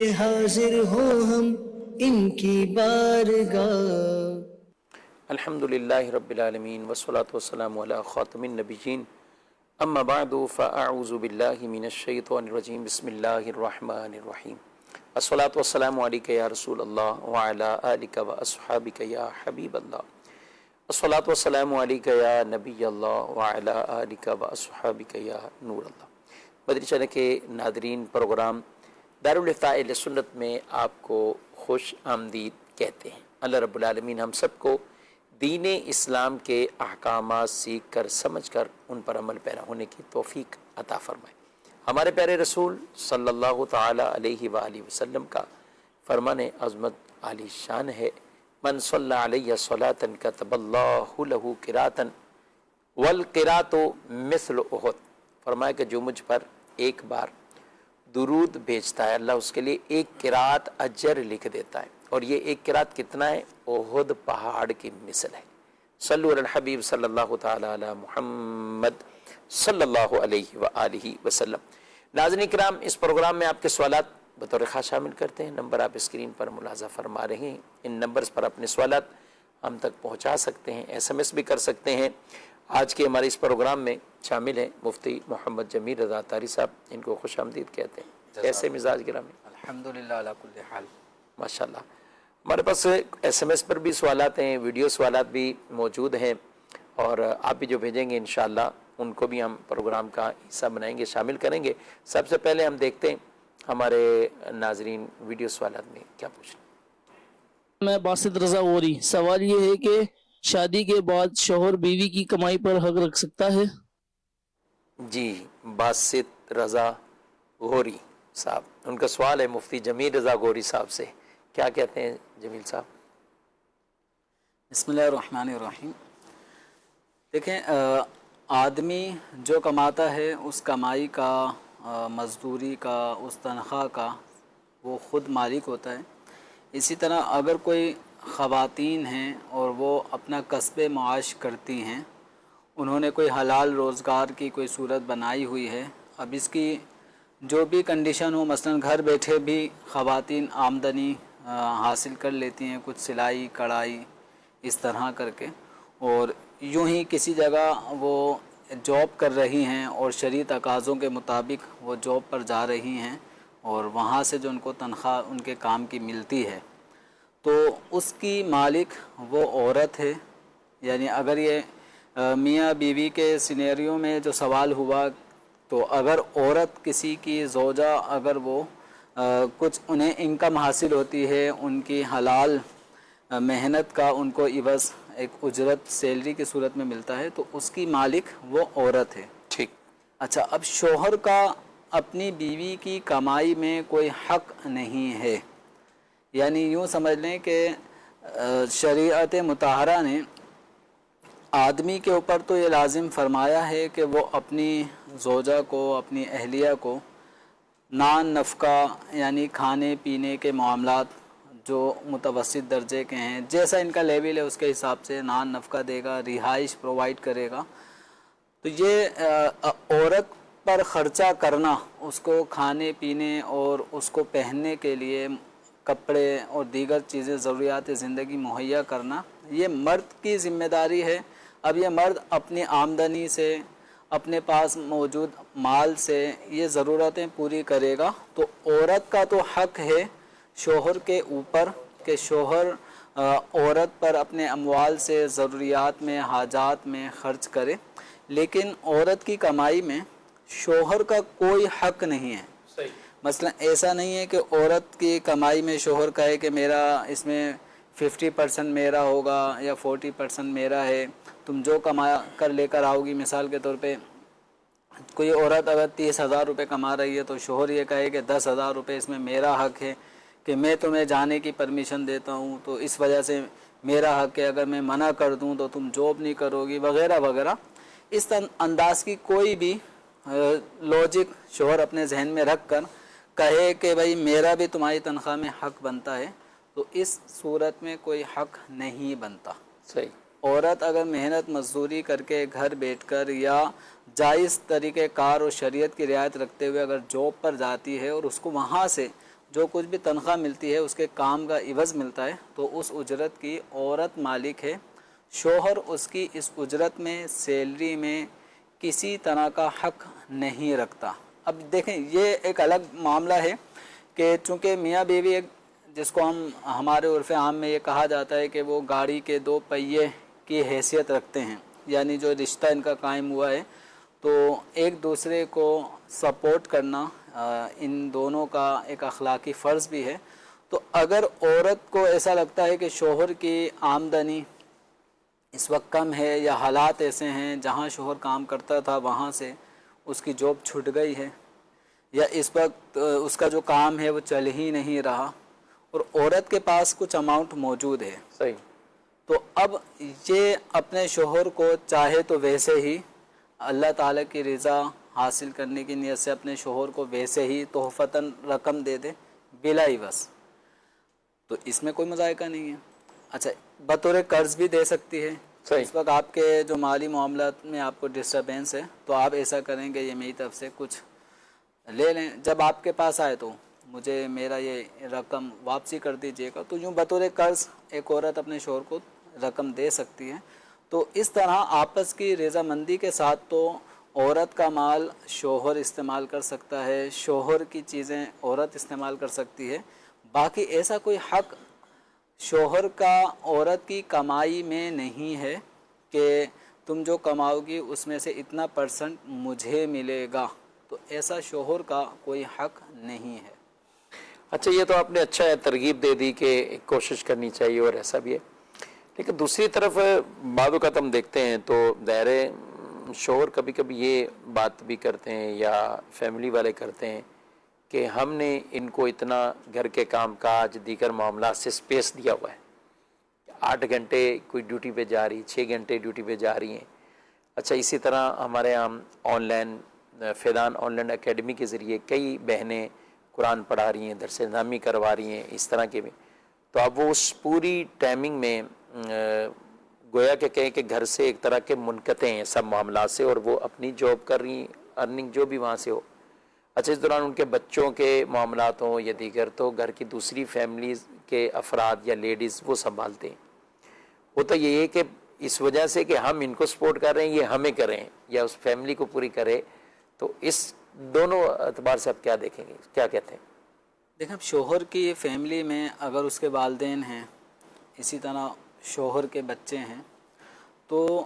حاضر ہو ہم ان کی بارگاہ۔ الحمدللہ رب العالمین والصلاة والسلام علی خاتم النبیین اما بعد فاعوذ باللہ من الشیطان الرجیم بسم اللہ الرحمن الرحیم الصلاة والسلام علیکہ یا رسول اللہ وعلی آلک واصحابک یا حبیب اللہ الصلاة والسلام علیکہ یا نبی اللہ وعلی آلک واصحابک یا نور اللہ۔ مدنی چینل کے ناظرین، پروگرام دارالافتاء اہل سنت میں آپ کو خوش آمدید کہتے ہیں۔ اللہ رب العالمین ہم سب کو دین اسلام کے احکامات سیکھ کر سمجھ کر ان پر عمل پیرا ہونے کی توفیق عطا فرمائے۔ ہمارے پیارے رسول صلی اللہ تعالی علیہ وآلہ وسلم کا فرمان عظمت عالی شان ہے، من صلی علیہ صلاۃ کتب اللہ لہ قراۃ والقراۃ مثل احد۔ فرمایا کہ جو مجھ پر ایک بار درود بھیجتا ہے، اللہ اس کے لیے ایک قرات اجر لکھ دیتا ہے، اور یہ ایک قرات کتنا ہے؟ احد پہاڑ کی مثل ہے۔ صلو علی الحبیب صلی اللہ تعالی علی محمد صلی اللہ علیہ وآلہ وسلم۔ ناظرین کرام، اس پروگرام میں آپ کے سوالات بطور خاص شامل کرتے ہیں۔ نمبر آپ اسکرین پر ملاحظہ فرما رہے ہیں، ان نمبرز پر اپنے سوالات ہم تک پہنچا سکتے ہیں، ایس ایم ایس بھی کر سکتے ہیں۔ آج کے ہمارے اس پروگرام میں شامل ہیں مفتی محمد جمیل رضا طاری صاحب، ان کو خوش آمدید کہتے ہیں۔ کیسے مزاج گرامی؟ الحمدللہ علی کل حال، ماشاءاللہ۔ ہمارے پاس ایس ایم ایس پر بھی سوالات ہیں، ویڈیو سوالات بھی موجود ہیں، اور آپ بھی جو بھیجیں گے انشاءاللہ ان کو بھی ہم پروگرام کا حصہ بنائیں گے، شامل کریں گے۔ سب سے پہلے ہم دیکھتے ہیں ہمارے ناظرین ویڈیو سوالات میں کیا پوچھ رہے ہیں۔ میں باسط رضا غوری، سوال یہ ہے کہ شادی کے بعد شوہر بیوی کی کمائی پر حق رکھ سکتا ہے؟ جی، باسط رضا غوری صاحب، ان کا سوال ہے مفتی جمیل رضا غوری صاحب سے، کیا کہتے ہیں جمیل صاحب؟ بسم اللہ الرحمن الرحیم۔ دیکھیں، آدمی جو کماتا ہے اس کمائی کا، مزدوری کا، اس تنخواہ کا وہ خود مالک ہوتا ہے۔ اسی طرح اگر کوئی خواتین ہیں اور وہ اپنا کسب معاش کرتی ہیں، انہوں نے کوئی حلال روزگار کی کوئی صورت بنائی ہوئی ہے، اب اس کی جو بھی کنڈیشن ہو، مثلا گھر بیٹھے بھی خواتین آمدنی حاصل کر لیتی ہیں، کچھ سلائی کڑھائی اس طرح کر کے، اور یوں ہی کسی جگہ وہ جاب کر رہی ہیں اور شرعی تقاضوں کے مطابق وہ جاب پر جا رہی ہیں، اور وہاں سے جو ان کو تنخواہ ان کے کام کی ملتی ہے، تو اس کی مالک وہ عورت ہے۔ یعنی اگر یہ میاں بیوی کے سینیریو میں جو سوال ہوا، تو اگر عورت کسی کی زوجہ، اگر وہ کچھ انہیں انکم حاصل ہوتی ہے، ان کی حلال محنت کا ان کو عوض ایک اجرت سیلری کی صورت میں ملتا ہے، تو اس کی مالک وہ عورت ہے۔ ٹھیک۔ اچھا، اب شوہر کا اپنی بیوی کی کمائی میں کوئی حق نہیں ہے۔ یعنی یوں سمجھ لیں کہ شریعت مطہرہ نے آدمی کے اوپر تو یہ لازم فرمایا ہے کہ وہ اپنی زوجہ کو، اپنی اہلیہ کو نان نفقہ، یعنی کھانے پینے کے معاملات جو متوسط درجے کے ہیں، جیسا ان کا لیول ہے اس کے حساب سے نان نفقہ دے گا، رہائش پرووائڈ کرے گا۔ تو یہ عورت پر خرچہ کرنا، اس کو کھانے پینے اور اس کو پہننے کے لیے کپڑے اور دیگر چیزیں ضروریات زندگی مہیا کرنا، یہ مرد کی ذمہ داری ہے۔ اب یہ مرد اپنی آمدنی سے، اپنے پاس موجود مال سے یہ ضرورتیں پوری کرے گا، تو عورت کا تو حق ہے شوہر کے اوپر کہ شوہر عورت پر اپنے اموال سے ضروریات میں، حاجات میں خرچ کرے، لیکن عورت کی کمائی میں شوہر کا کوئی حق نہیں ہے۔ صحیح۔ مثلا ایسا نہیں ہے کہ عورت کی کمائی میں شوہر کہے کہ میرا اس میں 50% میرا ہوگا یا 40% میرا ہے، تم جو کما کر لے کر آؤ گی۔ مثال کے طور پہ کوئی عورت اگر 30,000 روپے کما رہی ہے، تو شوہر یہ کہے کہ 10,000 روپے اس میں میرا حق ہے کہ میں تمہیں جانے کی پرمیشن دیتا ہوں، تو اس وجہ سے میرا حق ہے، اگر میں منع کر دوں تو تم جاب نہیں کرو گی، وغیرہ وغیرہ۔ اس انداز کی کوئی بھی لوجک شوہر اپنے ذہن میں رکھ کر کہے کہ بھائی میرا بھی تمہاری تنخواہ میں حق بنتا ہے، تو اس صورت میں کوئی حق نہیں بنتا۔ صحیح۔ عورت اگر محنت مزدوری کر کے گھر بیٹھ کر یا جائز طریقہ کار اور شریعت کی رعایت رکھتے ہوئے اگر جاب پر جاتی ہے اور اس کو وہاں سے جو کچھ بھی تنخواہ ملتی ہے اس کے کام کا عوض ملتا ہے تو اس اجرت کی عورت مالک ہے، شوہر اس کی اس اجرت میں سیلری میں کسی طرح کا حق نہیں رکھتا۔ اب دیکھیں یہ ایک الگ معاملہ ہے کہ چونکہ میاں بیوی ایک جس کو ہمارے عرف عام میں یہ کہا جاتا ہے کہ وہ گاڑی کے دو پہیے کی حیثیت رکھتے ہیں، یعنی جو رشتہ ان کا قائم ہوا ہے تو ایک دوسرے کو سپورٹ کرنا ان دونوں کا ایک اخلاقی فرض بھی ہے۔ تو اگر عورت کو ایسا لگتا ہے کہ شوہر کی آمدنی اس وقت کم ہے یا حالات ایسے ہیں جہاں شوہر کام کرتا تھا وہاں سے اس کی جاب چھوٹ گئی ہے یا اس وقت اس کا جو کام ہے وہ چل ہی نہیں رہا اور عورت کے پاس کچھ اماؤنٹ موجود ہے، صحیح، تو اب یہ اپنے شوہر کو چاہے تو ویسے ہی اللہ تعالیٰ کی رضا حاصل کرنے کی نیت سے اپنے شوہر کو ویسے ہی تحفتاً رقم دے دے بلا عوض، تو اس میں کوئی مذائقہ نہیں ہے۔ اچھا بطور قرض بھی دے سکتی ہے، صحیح، اس وقت آپ کے جو مالی معاملات میں آپ کو ڈسٹربینس ہے تو آپ ایسا کریں گے یہ میری طرف سے کچھ لے لیں، جب آپ کے پاس آئے تو مجھے میرا یہ رقم واپسی کر دیجیے گا، تو یوں بطور قرض ایک عورت اپنے شوہر کو رقم دے سکتی ہے۔ تو اس طرح آپس کی رضامندی کے ساتھ تو عورت کا مال شوہر استعمال کر سکتا ہے، شوہر کی چیزیں عورت استعمال کر سکتی ہے، باقی ایسا کوئی حق شوہر کا عورت کی کمائی میں نہیں ہے کہ تم جو کماؤ گی اس میں سے اتنا پرسنٹ مجھے ملے گا، تو ایسا شوہر کا کوئی حق نہیں ہے۔ اچھا یہ تو آپ نے اچھا ترغیب دے دی کہ کوشش کرنی چاہیے اور ایسا بھی ہے، لیکن دوسری طرف بعض اوقات ہم دیکھتے ہیں تو دائرے شوہر کبھی کبھی یہ بات بھی کرتے ہیں یا فیملی والے کرتے ہیں کہ ہم نے ان کو اتنا گھر کے کام کاج دیگر معاملات سے سپیس دیا ہوا ہے، 8 گھنٹے کوئی ڈیوٹی پہ جا رہی، 6 گھنٹے ڈیوٹی پہ جا رہی ہیں۔ اچھا اسی طرح ہمارے یہاں on line Faizan on line academy کے ذریعے کئی بہنیں قرآن پڑھا رہی ہیں، درس نظامی کروا رہی ہیں، اس طرح کے بھی، تو اب وہ اس پوری ٹائمنگ میں گویا کہ کہیں کہ گھر سے ایک طرح کے منقطع ہیں سب معاملات سے، اور وہ اپنی جاب کر رہی ہیں، ارننگ جو بھی وہاں سے ہو۔ اچھا اس دوران ان کے بچوں کے معاملات ہوں یا دیگر تو گھر کی دوسری فیملیز کے افراد یا لیڈیز وہ سنبھالتے ہیں۔ ہوتا یہ ہے کہ اس وجہ سے کہ ہم ان کو سپورٹ کر رہے ہیں یہ ہمیں کریں یا اس فیملی کو پوری کرے، تو اس دونوں اعتبار سے آپ کیا دیکھیں گے، کیا کہتے ہیں؟ دیکھیں اب شوہر کی فیملی میں اگر اس کے والدین ہیں، اسی طرح شوہر کے بچے ہیں، تو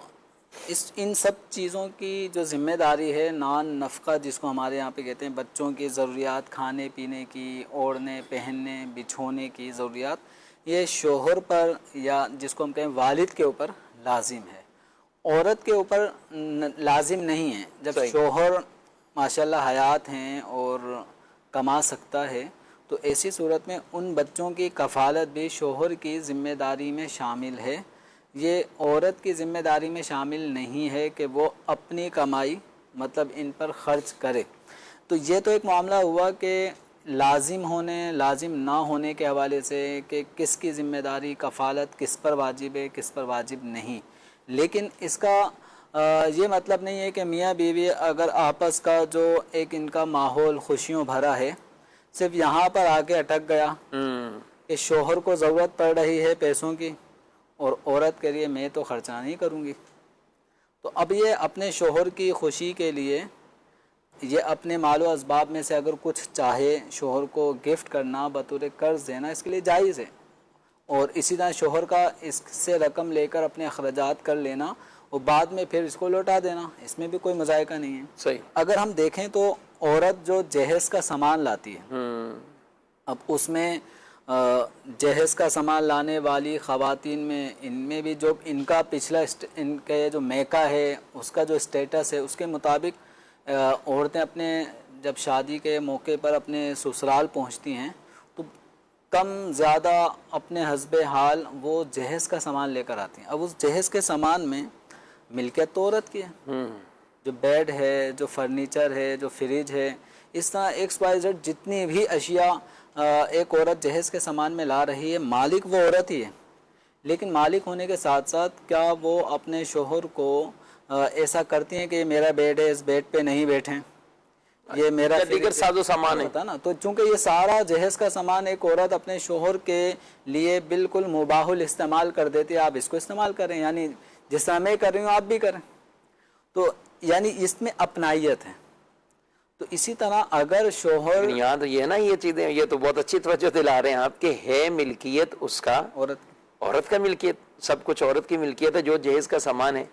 ان سب چیزوں کی جو ذمہ داری ہے نان نفقہ جس کو ہمارے یہاں پہ کہتے ہیں، بچوں کی ضروریات، کھانے پینے کی، اوڑھنے پہننے بچھونے کی ضروریات، یہ شوہر پر یا جس کو ہم کہیں والد کے اوپر لازم ہے، عورت کے اوپر لازم نہیں ہے۔ جب شوہر ماشاءاللہ حیات ہیں اور کما سکتا ہے تو ایسی صورت میں ان بچوں کی کفالت بھی شوہر کی ذمہ داری میں شامل ہے، یہ عورت کی ذمہ داری میں شامل نہیں ہے کہ وہ اپنی کمائی مطلب ان پر خرچ کرے۔ تو یہ تو ایک معاملہ ہوا کہ لازم ہونے لازم نہ ہونے کے حوالے سے کہ کس کی ذمہ داری کفالت کس پر واجب ہے کس پر واجب نہیں، لیکن اس کا یہ مطلب نہیں ہے کہ میاں بیوی اگر آپس کا جو ایک ان کا ماحول خوشیوں بھرا ہے صرف یہاں پر آ کے اٹک گیا کہ شوہر کو ضرورت پڑ رہی ہے پیسوں کی اور عورت کے لیے میں تو خرچہ نہیں کروں گی، تو اب یہ اپنے شوہر کی خوشی کے لیے یہ اپنے مال و اسباب میں سے اگر کچھ چاہے شوہر کو گفٹ کرنا بطور قرض دینا اس کے لیے جائز ہے، اور اسی طرح شوہر کا اس سے رقم لے کر اپنے اخراجات کر لینا اور بعد میں پھر اس کو لوٹا دینا، اس میں بھی کوئی مذائقہ نہیں ہے۔ صحیح۔ اگر ہم دیکھیں تو عورت جو جہیز کا سامان لاتی ہے، اب اس میں جہیز کا سامان لانے والی خواتین میں ان میں بھی جو ان کا پچھلا ان کے جو میکا ہے اس کا جو اسٹیٹس ہے اس کے مطابق عورتیں اپنے جب شادی کے موقع پر اپنے سسرال پہنچتی ہیں تو کم زیادہ اپنے حسب حال وہ جہیز کا سامان لے کر آتی ہیں۔ اب اس جہیز کے سامان میں ملکیت تو عورت کی ہے، جو بیڈ ہے، جو فرنیچر ہے، جو فریج ہے، اس طرح XYZ جتنی بھی اشیاء ایک عورت جہیز کے سامان میں لا رہی ہے، مالک وہ عورت ہی ہے، لیکن مالک ہونے کے ساتھ ساتھ کیا وہ اپنے شوہر کو ایسا کرتی ہیں کہ یہ میرا بیڈ ہے اس بیڈ پہ نہیں بیٹھیں، یہ میرا یا دیگر ساز و سامان ہے. ہوتا نا. تو چونکہ یہ سارا جہیز کا سامان ایک عورت اپنے شوہر کے لیے بالکل مباح الاستعمال کر دیتی ہے. آپ اس کو استعمال کریں، یعنی جس طرح میں کر رہی ہوں آپ بھی کریں. تو یعنی اس میں اپنائیت ہے. تو اسی طرح اگر شوہر یہاں تو یہ ہے نا، یہ چیزیں یہ تو بہت اچھی توجہ دلا رہے ہیں آپ کہ ہے ملکیت اس کا، عورت کا ملکیت، سب کچھ عورت کی ملکیت ہے جو جہیز کا سامان ہے.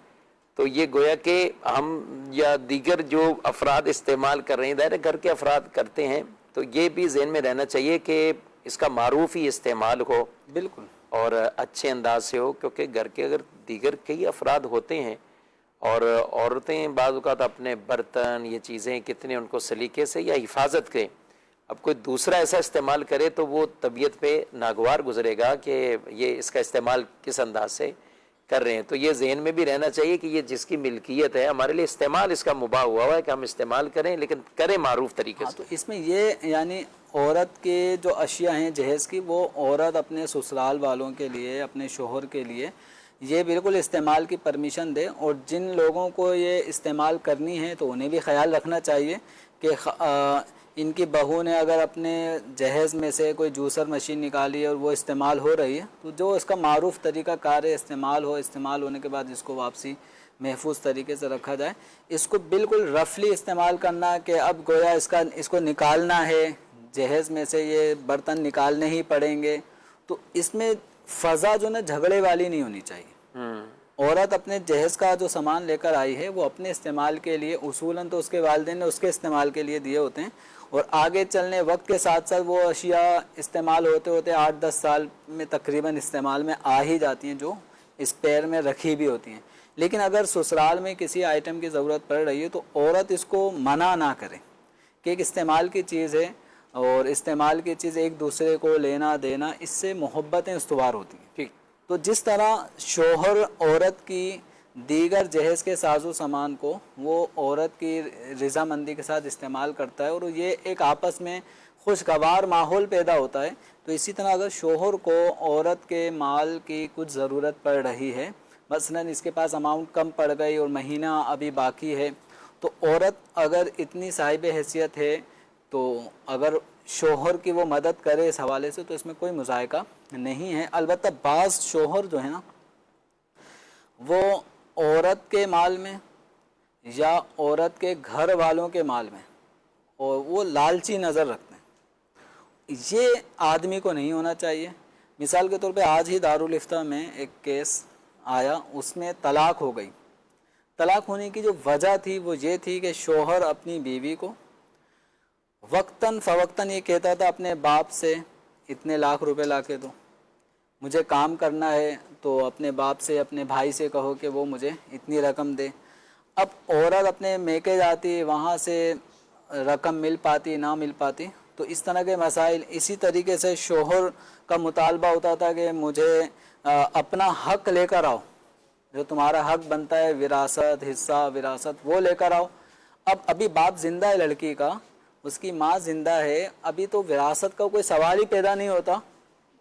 تو یہ گویا کہ ہم یا دیگر جو افراد استعمال کر رہے ہیں، ظاہر ہے گھر کے افراد کرتے ہیں، تو یہ بھی ذہن میں رہنا چاہیے کہ اس کا معروف ہی استعمال ہو بالکل اور اچھے انداز سے ہو. کیونکہ گھر کے اگر دیگر کئی افراد ہوتے ہیں اور عورتیں بعض اوقات اپنے برتن یہ چیزیں کتنے ان کو سلیقے سے یا حفاظت کے، اب کوئی دوسرا ایسا استعمال کرے تو وہ طبیعت پہ ناگوار گزرے گا کہ یہ اس کا استعمال کس انداز سے کر رہے ہیں. تو یہ ذہن میں بھی رہنا چاہیے کہ یہ جس کی ملکیت ہے، ہمارے لیے استعمال اس کا مباح ہوا ہے کہ ہم استعمال کریں، لیکن کریں معروف طریقے سے. تو اس میں یہ یعنی عورت کے جو اشیاء ہیں جہیز کی، وہ عورت اپنے سسرال والوں کے لیے، اپنے شوہر کے لیے یہ بالکل استعمال کی پرمیشن دے. اور جن لوگوں کو یہ استعمال کرنی ہے تو انہیں بھی خیال رکھنا چاہیے کہ ان کی بہو نے اگر اپنے جہیز میں سے کوئی جوسر مشین نکالی اور وہ استعمال ہو رہی ہے تو جو اس کا معروف طریقہ کار ہے استعمال ہو، استعمال ہونے کے بعد اس کو واپسی محفوظ طریقے سے رکھا جائے. اس کو بالکل رفلی استعمال کرنا کہ اب گویا اس کو نکالنا ہے جہیز میں سے، یہ برتن نکالنے ہی پڑیں گے، تو اس میں فضا جو نا جھگڑے والی نہیں ہونی چاہیے. عورت اپنے جہیز کا جو سامان لے کر آئی ہے وہ اپنے استعمال کے لیے، اصولاً تو اس کے والدین نے اس کے استعمال کے لیے دیے ہوتے ہیں، اور آگے چلنے وقت کے ساتھ ساتھ وہ اشیاء استعمال ہوتے ہوتے 8-10 سال میں تقریباً استعمال میں آ ہی جاتی ہیں، جو اسپیئر میں رکھی بھی ہوتی ہیں. لیکن اگر سسرال میں کسی آئٹم کی ضرورت پڑ رہی ہے تو عورت اس کو منع نہ کرے کہ ایک استعمال کی چیز ہے، اور استعمال کی چیز ایک دوسرے کو لینا دینا، اس سے محبتیں استوار ہوتی ہیں. ٹھیک. تو جس طرح شوہر عورت کی دیگر جہیز کے ساز و سامان کو وہ عورت کی رضامندی کے ساتھ استعمال کرتا ہے اور یہ ایک آپس میں خوشگوار ماحول پیدا ہوتا ہے، تو اسی طرح اگر شوہر کو عورت کے مال کی کچھ ضرورت پڑ رہی ہے، مثلا اس کے پاس اماؤنٹ کم پڑ گئی اور مہینہ ابھی باقی ہے، تو عورت اگر اتنی صاحب حیثیت ہے تو اگر شوہر کی وہ مدد کرے اس حوالے سے تو اس میں کوئی مذائقہ نہیں ہے. البتہ بعض شوہر جو ہے نا وہ عورت کے مال میں یا عورت کے گھر والوں کے مال میں اور وہ لالچی نظر رکھتے ہیں. یہ آدمی کو نہیں ہونا چاہیے. مثال کے طور پہ آج ہی دارالفتہ میں ایک کیس آیا، اس میں طلاق ہو گئی. طلاق ہونے کی جو وجہ تھی وہ یہ تھی کہ شوہر اپنی بیوی کو وقتاً فوقتاً یہ کہتا تھا اپنے باپ سے اتنے لاکھ روپے لا کے دو، مجھے کام کرنا ہے تو اپنے باپ سے اپنے بھائی سے کہو کہ وہ مجھے اتنی رقم دے. اب عورت اپنے میکے جاتی، وہاں سے رقم مل پاتی نہ مل پاتی، تو اس طرح کے مسائل. اسی طریقے سے شوہر کا مطالبہ ہوتا تھا کہ مجھے اپنا حق لے کر آؤ، جو تمہارا حق بنتا ہے وراثت، حصہ وراثت، وہ لے کر آؤ. اب ابھی باپ زندہ ہے لڑکی کا، اس کی ماں زندہ ہے، ابھی تو وراثت کا کوئی سوال ہی پیدا نہیں ہوتا.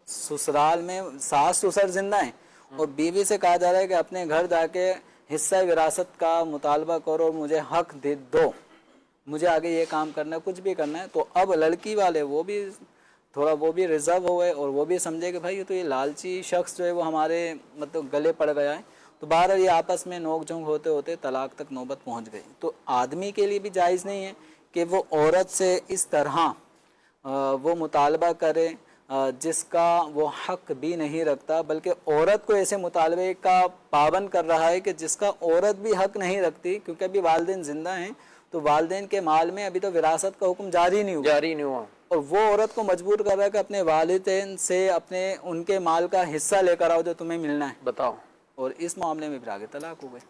سسرال میں ساس سسر زندہ ہیں اور بیوی سے کہا جا رہا ہے کہ اپنے گھر جا کے حصہ وراثت کا مطالبہ کرو اور مجھے حق دے دو، مجھے آگے یہ کام کرنا ہے، کچھ بھی کرنا ہے. تو اب لڑکی والے وہ بھی تھوڑا وہ بھی ریزرو ہوئے اور وہ بھی سمجھے کہ بھائی یہ تو یہ لالچی شخص جو ہے وہ ہمارے مطلب گلے پڑ گیا ہے. تو بہرحال یہ آپس میں نوک جھونک ہوتے ہوتے طلاق تک نوبت پہنچ گئی. تو آدمی کے لیے بھی جائز نہیں ہے کہ وہ عورت سے اس طرح وہ مطالبہ کرے جس کا وہ حق بھی نہیں رکھتا، بلکہ عورت کو ایسے مطالبے کا پابند کر رہا ہے کہ جس کا عورت بھی حق نہیں رکھتی. کیونکہ ابھی والدین زندہ ہیں تو والدین کے مال میں ابھی تو وراثت کا حکم جاری نہیں ہوا، اور وہ عورت کو مجبور کر رہا ہے کہ اپنے والدین سے اپنے ان کے مال کا حصہ لے کر آؤ جو تمہیں ملنا ہے. بتاؤ. اور اس معاملے میں پھر آگے طلاق ہو گئے.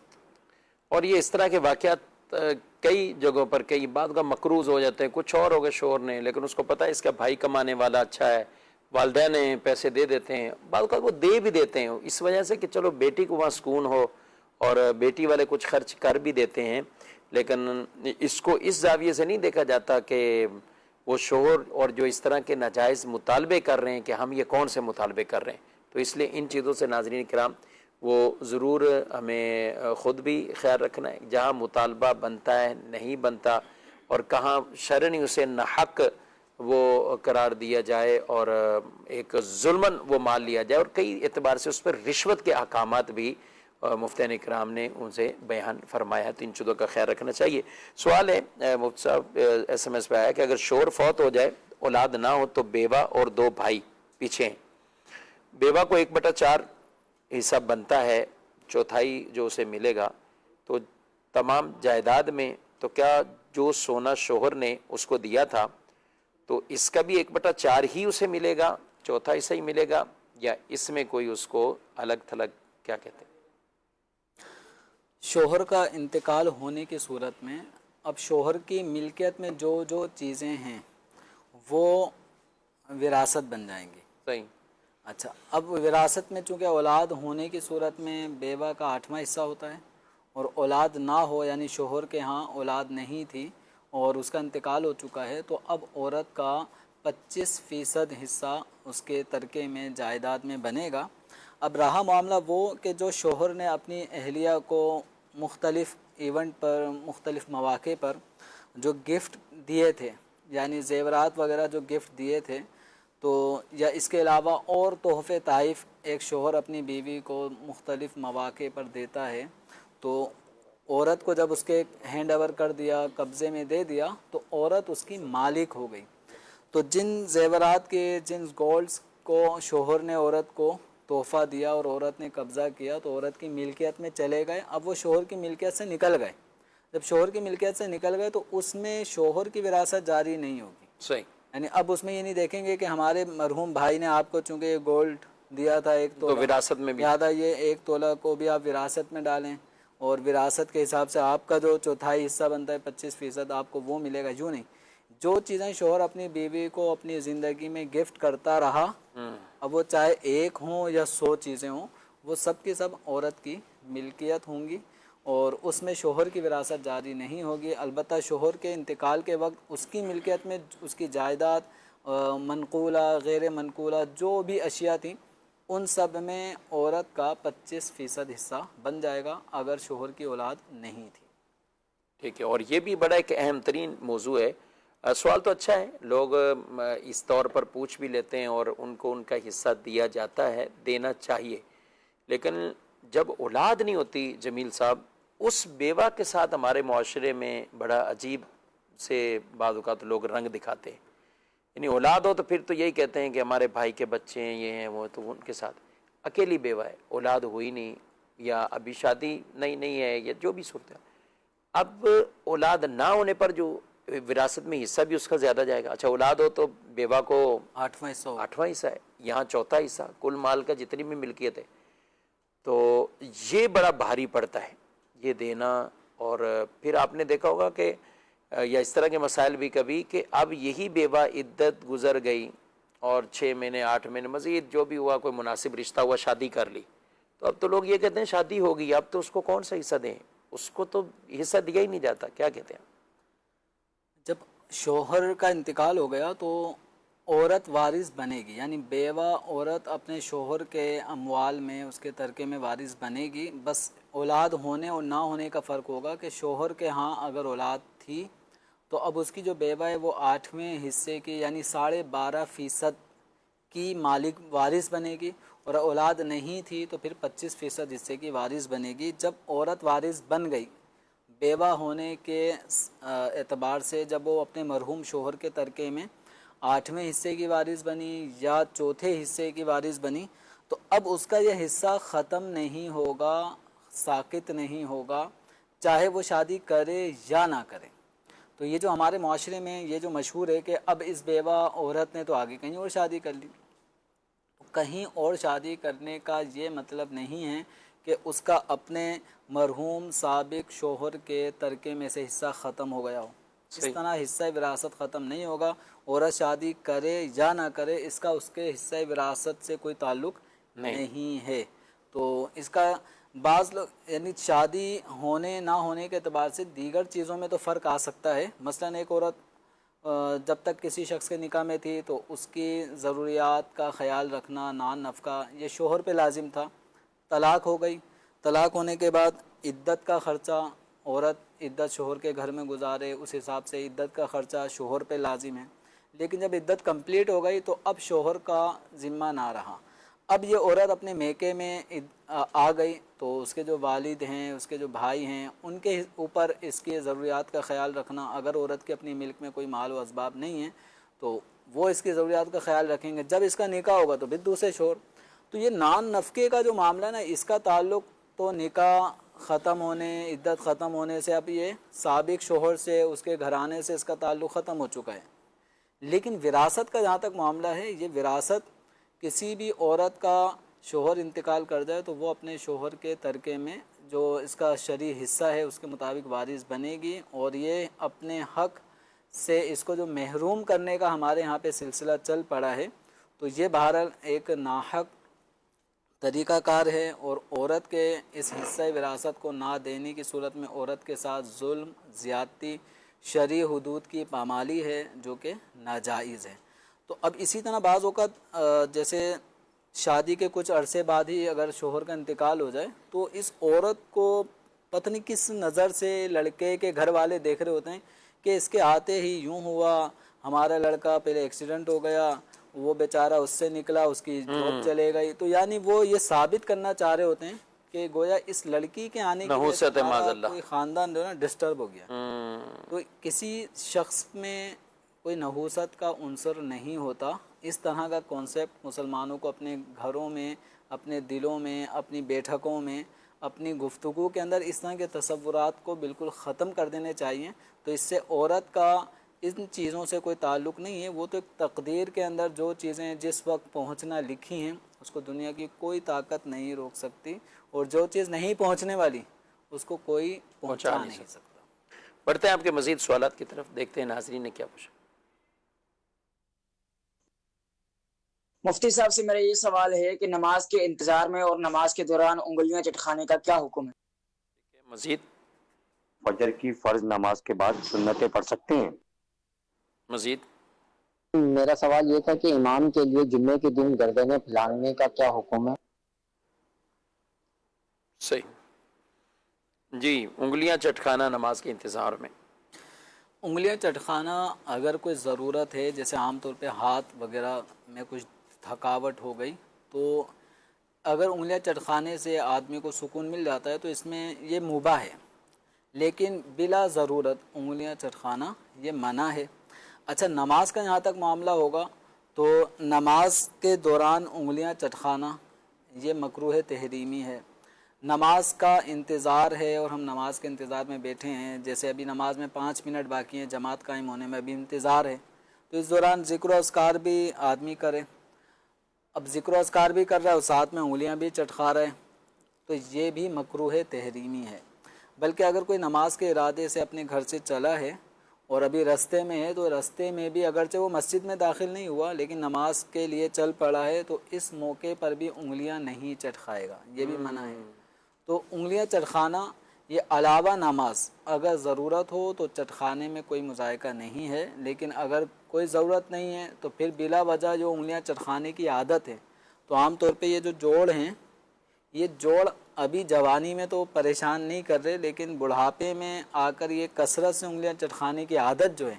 اور یہ اس طرح کے واقعات کئی جگہوں پر کئی بات کا مقروض ہو جاتے ہیں. کچھ اور ہوگا شوہر نے، لیکن اس کو پتہ ہے اس کا بھائی کمانے والا اچھا ہے، والدین نے پیسے دے دیتے ہیں، بعض اوقات وہ دے بھی دیتے ہیں اس وجہ سے کہ چلو بیٹی کو وہاں سکون ہو، اور بیٹی والے کچھ خرچ کر بھی دیتے ہیں. لیکن اس کو اس زاویے سے نہیں دیکھا جاتا کہ وہ شوہر اور جو اس طرح کے ناجائز مطالبے کر رہے ہیں کہ ہم یہ کون سے مطالبے کر رہے ہیں. تو اس لیے ان چیزوں سے ناظرین کرام وہ ضرور ہمیں خود بھی خیال رکھنا ہے. جہاں مطالبہ بنتا ہے نہیں بنتا، اور کہاں شرعی اسے ناحق وہ قرار دیا جائے اور ایک ظلمن وہ مال لیا جائے، اور کئی اعتبار سے اس پر رشوت کے احکامات بھی مفتیان کرام نے ان سے بیان فرمایا، تو ان چیزوں کا خیال رکھنا چاہیے۔ سوال ہے مفتی صاحب، ایس ایم ایس پہ آیا کہ اگر شوہر فوت ہو جائے، اولاد نہ ہو تو بیوہ اور 2 بھائی پیچھے ہیں، بیوہ کو 1/4 حصہ بنتا ہے، چوتھائی جو اسے ملے گا، تو تمام جائیداد میں تو کیا جو سونا شوہر نے اس کو دیا تھا تو اس کا بھی 1/4 ہی اسے ملے گا، چوتھا حصہ ہی ملے گا، یا اس میں کوئی اس کو الگ تھلگ کیا کہتے ہیں؟ شوہر کا انتقال ہونے کی صورت میں اب شوہر کی ملکیت میں جو جو چیزیں ہیں وہ وراثت بن جائیں گی۔ صحیح۔ اچھا، اب وراثت میں چونکہ اولاد ہونے کی صورت میں بیوہ کا 8واں حصہ ہوتا ہے، اور اولاد نہ ہو یعنی شوہر کے ہاں اولاد نہیں تھی اور اس کا انتقال ہو چکا ہے، تو اب عورت کا 25% حصہ اس کے ترکے میں جائیداد میں بنے گا۔ اب رہا معاملہ وہ کہ جو شوہر نے اپنی اہلیہ کو مختلف ایونٹ پر، مختلف مواقع پر جو گفٹ دیے تھے، یعنی زیورات وغیرہ جو گفٹ دیے تھے، تو یا اس کے علاوہ اور تحفے تحائف ایک شوہر اپنی بیوی کو مختلف مواقع پر دیتا ہے، تو عورت کو جب اس کے ہینڈ اوور کر دیا، قبضے میں دے دیا، تو عورت اس کی مالک ہو گئی۔ تو جن زیورات کے، جن گولڈز کو شوہر نے عورت کو تحفہ دیا اور عورت نے قبضہ کیا، تو عورت کی ملکیت میں چلے گئے، اب وہ شوہر کی ملکیت سے نکل گئے۔ جب شوہر کی ملکیت سے نکل گئے تو اس میں شوہر کی وراثت جاری نہیں ہوگی۔ صحیح۔ یعنی اب اس میں یہ نہیں دیکھیں گے کہ ہمارے مرحوم بھائی نے آپ کو چونکہ گولڈ دیا تھا 1 تو تولہ، وراثت میں بھی لہٰذا یہ 1 تولہ کو بھی آپ وراثت میں ڈالیں، اور وراثت کے حساب سے آپ کا جو چوتھائی حصہ بنتا ہے 25% آپ کو وہ ملے گا۔ یوں نہیں، جو چیزیں شوہر اپنی بیوی کو اپنی زندگی میں گفٹ کرتا رہا، اب وہ چاہے 1 ہوں یا 100 چیزیں ہوں، وہ سب کی سب عورت کی ملکیت ہوں گی، اور اس میں شوہر کی وراثت جاری نہیں ہوگی۔ البتہ شوہر کے انتقال کے وقت اس کی ملکیت میں اس کی جائیداد، منقولہ غیر منقولہ جو بھی اشیاء تھیں، ان سب میں عورت کا 25% حصہ بن جائے گا اگر شوہر کی اولاد نہیں تھی۔ ٹھیک ہے، اور یہ بھی بڑا ایک اہم ترین موضوع ہے۔ سوال تو اچھا ہے، لوگ اس طور پر پوچھ بھی لیتے ہیں اور ان کو ان کا حصہ دیا جاتا ہے، دینا چاہیے، لیکن جب اولاد نہیں ہوتی جمیل صاحب، اس بیوہ کے ساتھ ہمارے معاشرے میں بڑا عجیب سے بعض اوقات لوگ رنگ دکھاتے ہیں۔ یعنی اولاد ہو تو پھر تو یہی کہتے ہیں کہ ہمارے بھائی کے بچے ہیں، یہ ہیں وہ، تو ان کے ساتھ اکیلی بیوہ ہے، اولاد ہوئی نہیں، یا ابھی شادی نہیں ہے، یا جو بھی صورت ہے، اب اولاد نہ ہونے پر جو وراثت میں حصہ بھی اس کا زیادہ جائے گا۔ اچھا، اولاد ہو تو بیوہ کو 8واں حصہ ہوگا۔ 8واں حصہ ہے، یہاں چوتھا حصہ کل مال کا جتنی بھی ملکیت ہے، تو یہ بڑا بھاری پڑتا ہے یہ دینا۔ اور پھر آپ نے دیکھا ہوگا کہ یا اس طرح کے مسائل بھی کبھی کہ اب یہی بیوہ عدت گزر گئی اور 6 مہینے 8 مہینے مزید جو بھی ہوا، کوئی مناسب رشتہ ہوا، شادی کر لی، تو اب تو لوگ یہ کہتے ہیں شادی ہو گئی، اب تو اس کو کون سا حصہ دیں، اس کو تو حصہ دیا ہی نہیں جاتا، کیا کہتے ہیں؟ جب شوہر کا انتقال ہو گیا تو عورت وارث بنے گی، یعنی بیوہ عورت اپنے شوہر کے اموال میں، اس کے ترکے میں وارث بنے گی۔ بس اولاد ہونے اور نہ ہونے کا فرق ہوگا کہ شوہر کے ہاں اگر اولاد تھی تو اب اس کی جو بیوہ ہے وہ 8ویں حصے کی یعنی 12.5% کی مالک وارث بنے گی، اور اولاد نہیں تھی تو پھر 25% حصے کی وارث بنے گی۔ جب عورت وارث بن گئی بیوہ ہونے کے اعتبار سے، جب وہ اپنے مرحوم شوہر کے ترکے میں 8ویں حصے کی وارث بنی یا چوتھے حصے کی وارث بنی، تو اب اس کا یہ حصہ ختم نہیں ہوگا، ساقط نہیں ہوگا، چاہے وہ شادی کرے یا نہ کرے۔ تو یہ جو ہمارے معاشرے میں یہ جو مشہور ہے کہ اب اس بیوہ عورت نے تو آگے کہیں اور شادی کر لی، کہیں اور شادی کرنے کا یہ مطلب نہیں ہے کہ اس کا اپنے مرحوم سابق شوہر کے ترکے میں سے حصہ ختم ہو گیا ہو۔ اس طرح حصہ وراثت ختم نہیں ہوگا، عورت شادی کرے یا نہ کرے اس کا اس کے حصہ وراثت سے کوئی تعلق نہیں ہے۔ تو اس کا بعض لوگ یعنی شادی ہونے نہ ہونے کے اعتبار سے دیگر چیزوں میں تو فرق آ سکتا ہے۔ مثلاً ایک عورت جب تک کسی شخص کے نکاح میں تھی تو اس کی ضروریات کا خیال رکھنا، نان نفقہ، یہ شوہر پہ لازم تھا۔ طلاق ہو گئی، طلاق ہونے کے بعد عدت کا خرچہ عورت عدت شوہر کے گھر میں گزارے، اس حساب سے عدت کا خرچہ شوہر پہ لازم ہے، لیکن جب عدت کمپلیٹ ہو گئی تو اب شوہر کا ذمہ نہ رہا، اب یہ عورت اپنے میکے میں آ گئی تو اس کے جو والد ہیں، اس کے جو بھائی ہیں، ان کے اوپر اس کی ضروریات کا خیال رکھنا، اگر عورت کے اپنی ملک میں کوئی مال و اسباب نہیں ہیں تو وہ اس کی ضروریات کا خیال رکھیں گے، جب اس کا نکاح ہوگا تو پھر دوسرے شوہر. تو یہ نان نفقے کا جو معاملہ ہے نا، اس کا تعلق تو نکاح ختم ہونے، عدت ختم ہونے سے اب یہ سابق شوہر سے، اس کے گھرانے سے اس کا تعلق ختم ہو چکا ہے. لیکن وراثت کا جہاں تک معاملہ ہے، یہ وراثت کسی بھی عورت کا شوہر انتقال کر جائے تو وہ اپنے شوہر کے ترکے میں جو اس کا شرعی حصہ ہے اس کے مطابق وارث بنے گی، اور یہ اپنے حق سے اس کو جو محروم کرنے کا ہمارے ہاں پہ سلسلہ چل پڑا ہے تو یہ بہرحال ایک ناحق طریقہ کار ہے، اور عورت کے اس حصہ وراثت کو نہ دینے کی صورت میں عورت کے ساتھ ظلم، زیادتی، شرعی حدود کی پامالی ہے جو کہ ناجائز ہے. تو اب اسی طرح بعض اوقات جیسے شادی کے کچھ عرصے بعد ہی اگر شوہر کا انتقال ہو جائے تو اس عورت کو پتہ نہیں کس نظر سے لڑکے کے گھر والے دیکھ رہے ہوتے ہیں کہ اس کے آتے ہی یوں ہوا، ہمارا لڑکا پہلے ایکسیڈنٹ ہو گیا، وہ بیچارہ اس سے نکلا، اس کی جاب چلے گئی. تو یعنی وہ یہ ثابت کرنا چاہ رہے ہوتے ہیں کہ گویا اس لڑکی کے آنے کی وجہ سے ہمارا کوئی خاندان جو ہے نا ڈسٹرب ہو گیا. تو کسی شخص میں کوئی نحوست کا عنصر نہیں ہوتا. اس طرح کا کانسیپٹ مسلمانوں کو اپنے گھروں میں، اپنے دلوں میں، اپنی بیٹھکوں میں، اپنی گفتگو کے اندر اس طرح کے تصورات کو بالکل ختم کر دینے چاہیے. تو اس سے عورت کا ان چیزوں سے کوئی تعلق نہیں ہے، وہ تو ایک تقدیر کے اندر جو چیزیں جس وقت پہنچنا لکھی ہیں اس کو دنیا کی کوئی طاقت نہیں روک سکتی، اور جو چیز نہیں پہنچنے والی اس کو کوئی پہنچا نہیں سکتا. بڑھتے ہیں آپ کے مزید سوالات کی طرف، دیکھتے ہیں ناظرین نے کیا پوچھا. مفتی صاحب سے میرا یہ سوال ہے کہ نماز کے انتظار میں اور نماز کے دوران انگلیاں چٹکانے کا کیا حکم ہے؟ مزید فجر کی فرض نماز کے بعد سنتیں پڑھ سکتے ہیں. مزید میرا سوال یہ تھا کہ امام کے لیے جمعے کے دن گردنیں پھیلانے کا کیا حکم ہے؟ صحیح. جی، انگلیاں چٹکانا نماز کے انتظار میں. انگلیاں چٹکانا اگر کوئی ضرورت ہے، جیسے عام طور پہ ہاتھ وغیرہ میں کچھ تھکاوٹ ہو گئی تو اگر انگلیاں چٹکانے سے آدمی کو سکون مل جاتا ہے تو اس میں یہ مباح ہے، لیکن بلا ضرورت انگلیاں چٹکانا یہ منع ہے. اچھا، نماز کا جہاں تک معاملہ ہوگا تو نماز کے دوران انگلیاں چٹکانا یہ مکروہ تحریمی ہے. نماز کا انتظار ہے اور ہم نماز کے انتظار میں بیٹھے ہیں، جیسے ابھی نماز میں 5 منٹ باقی ہیں، جماعت قائم ہونے میں ابھی انتظار ہے، تو اس دوران ذکر و اذکار بھی آدمی کرے. اب ذکر و اذکار بھی کر رہا ہے اور ساتھ میں انگلیاں بھی چٹکا رہے تو یہ بھی مکروہ تحریمی ہے. بلکہ اگر کوئی نماز کے ارادے سے اپنے گھر سے چلا ہے اور ابھی رستے میں ہے تو رستے میں بھی اگرچہ وہ مسجد میں داخل نہیں ہوا لیکن نماز کے لیے چل پڑا ہے تو اس موقع پر بھی انگلیاں نہیں چٹکائے گا، یہ بھی منع ہے. تو انگلیاں چٹکانا یہ علاوہ نماز اگر ضرورت ہو تو چٹکانے میں کوئی مذائقہ نہیں ہے، لیکن اگر کوئی ضرورت نہیں ہے تو پھر بلا وجہ جو انگلیاں چٹکانے کی عادت ہے تو عام طور پہ یہ جو جوڑ ہیں، یہ جوڑ ابھی جوانی میں تو پریشان نہیں کر رہے، لیکن بڑھاپے میں آ کر یہ کثرت سے انگلیاں چٹکانے کی عادت جو ہے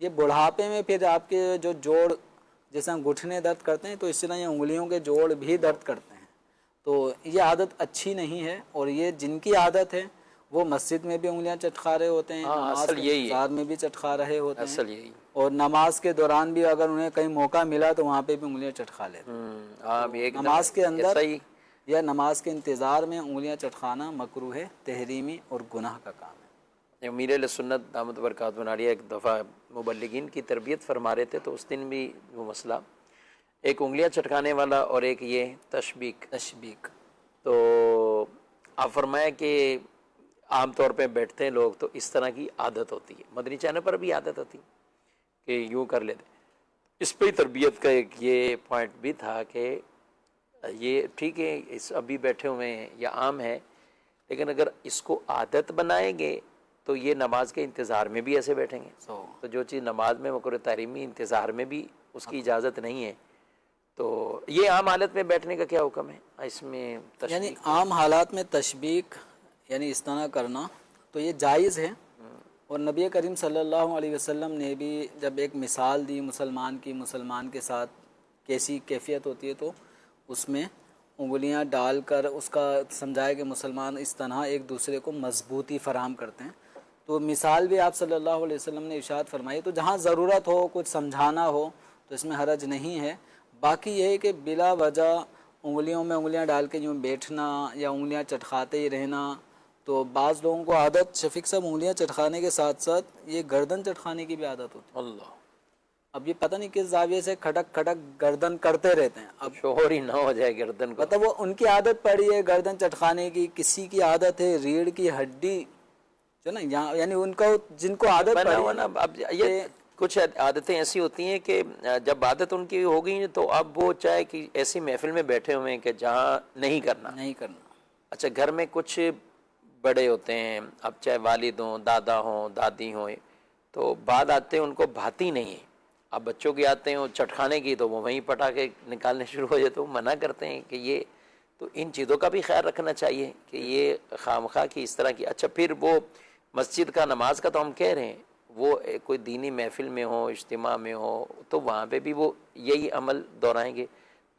یہ بڑھاپے میں پھر آپ کے جو جوڑ جیسے ہم گھٹنے درد کرتے ہیں تو اس طرح یہ انگلیوں کے جوڑ بھی درد کرتے ہیں. تو یہ عادت اچھی نہیں ہے، اور یہ جن کی عادت ہے وہ مسجد میں بھی انگلیاں چٹکا رہے ہوتے ہیں، نماز کے انتظار میں بھی چٹکا رہے ہوتے ہیں، اور نماز کے دوران بھی اگر انہیں کہیں موقع ملا تو وہاں پہ بھی انگلیاں چٹکا لیتے ہیں. نماز کے اندر یا نماز کے انتظار میں انگلیاں چٹکانا مکروہ تحریمی اور گناہ کا کام ہے. امیر اہل سنت دامت برکاتہ عالیہ ایک دفعہ مبلغین کی تربیت فرما رہے تھے تو اس دن بھی وہ مسئلہ، ایک انگلیاں چٹکانے والا اور ایک یہ تشبیک. تو آپ فرمایا کہ عام طور پہ بیٹھتے ہیں لوگ تو اس طرح کی عادت ہوتی ہے، مدنی چینل پر بھی عادت ہوتی کہ یوں کر لیتے. اس پہ تربیت کا ایک یہ پوائنٹ بھی تھا کہ یہ ٹھیک ہے اس ابھی بیٹھے ہوئے ہیں یا عام ہے، لیکن اگر اس کو عادت بنائیں گے تو یہ نماز کے انتظار میں بھی ایسے بیٹھیں گے. تو جو چیز نماز میں مکروہ تحریمی انتظار میں بھی اس کی اجازت نہیں ہے، تو یہ عام حالت میں بیٹھنے کا کیا حکم ہے اس میں؟ یعنی عام حالات میں تشبیک یعنی اس طرح کرنا تو یہ جائز ہے. اور نبی کریم صلی اللہ علیہ وسلم نے بھی جب ایک مثال دی مسلمان کی، مسلمان کے ساتھ کیسی کیفیت ہوتی ہے، تو اس میں انگلیاں ڈال کر اس کا سمجھایا کہ مسلمان اس طرح ایک دوسرے کو مضبوطی فراہم کرتے ہیں. تو مثال بھی آپ صلی اللہ علیہ وسلم نے ارشاد فرمائی. تو جہاں ضرورت ہو، کچھ سمجھانا ہو تو اس میں حرج نہیں ہے. باقی یہ ہے کہ بلا وجہ انگلیوں میں انگلیاں ڈال کے یوں بیٹھنا یا انگلیاں چٹکاتے ہی رہنا، تو بعض لوگوں کو عادت، شفیق صاحب، انگلیاں چٹکانے کے ساتھ ساتھ یہ گردن چٹکانے کی بھی عادت ہوتی ہے. اللہ، اب یہ پتہ نہیں کس زاویے سے کھٹک کھٹک گردن کرتے رہتے ہیں. اب شوہر ہی نہ ہو جائے گردن کو. مطلب وہ ان کی عادت پڑی ہے گردن چٹکانے کی، کسی کی عادت ہے ریڑھ کی ہڈی جو نا یہاں، یعنی ان کو جن کو عادت بنا پڑی ہوا نا. اب یہ کچھ عادتیں ایسی ہوتی ہیں کہ جب عادت ان کی ہو گئی تو اب وہ چاہے کہ ایسی محفل میں بیٹھے ہوئے ہیں کہ جہاں نہیں کرنا. اچھا، گھر میں کچھ بڑے ہوتے ہیں، اب چاہے والد ہوں، دادا ہوں، دادی ہوں، تو بعد آتے ہیں ان کو بھاتی نہیں ہے. اب بچوں کی آتے ہیں چٹکانے کی تو وہ وہیں پٹاخے نکالنے شروع ہو جائے تو وہ منع کرتے ہیں کہ یہ تو ان چیزوں کا بھی خیال رکھنا چاہیے کہ یہ خامخواہ کی اس طرح کی. اچھا، پھر وہ مسجد کا، نماز کا تو ہم کہہ رہے ہیں، وہ کوئی دینی محفل میں ہو، اجتماع میں ہو، تو وہاں پہ بھی وہ یہی عمل دہرائیں گے.